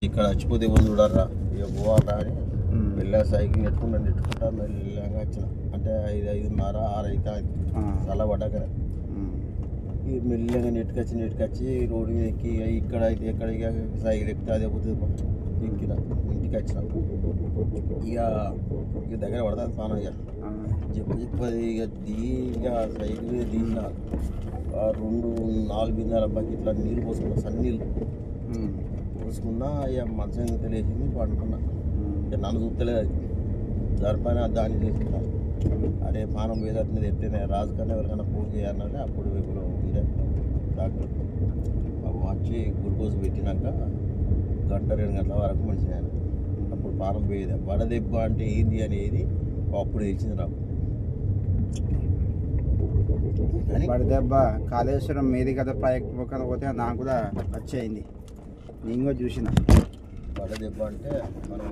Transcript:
ఇక్కడ వచ్చిపోతే ఎవరు చూడర్రా ఇక పోవాలా అని వెళ్ళా సైకిల్ నెట్టుకుంటా మెల్లగా వచ్చిన అంటే 5:30 6 అయితే చాలా పడ్డాక ఈ మెల్లగా నెట్టుకొచ్చి రోడ్డు మీద ఎక్కి ఇక్కడ అయితే ఎక్కడ ఇక సైకిల్ ఎక్కితే అదే పోతుంది ఎక్కిన ఇంటికి వచ్చిన ఇక దగ్గర పడతాను స్నానం చెప్పది ఇక సైకిల్ మీద దిగిన 2-4 బిందెల బకెట్ల నీళ్ళు పోసుకున్నా సన్నీళ్ళు పోసుకున్నా ఇక మంచం తెలియసింది పండుకున్నా ఇక నన్ను చూస్తలేదు అది దానిపైన దాన్ని చేసుకున్నా అరే పానం మీద ఎట్టిన రాజు కన్నా ఎవరికైనా ఫోన్ చేయాలంటే అప్పుడు ఇప్పుడు ఉండే డాక్టర్ వచ్చి గ్లూకోజ్ పెట్టినాక 1-2 గంటల వరకు మంచిగా అప్పుడు పానం పోయేది వడదెబ్బ అంటే ఏంది అనేది అప్పుడు తెలిసింది నాకు. వడదెబ్బ కాళేశ్వరం మీది కదా ప్రాజెక్ట్ పోతే నాకు కూడా వచ్చేయింది నేను కూడా చూసిన వడదెబ్బ అంటే మనం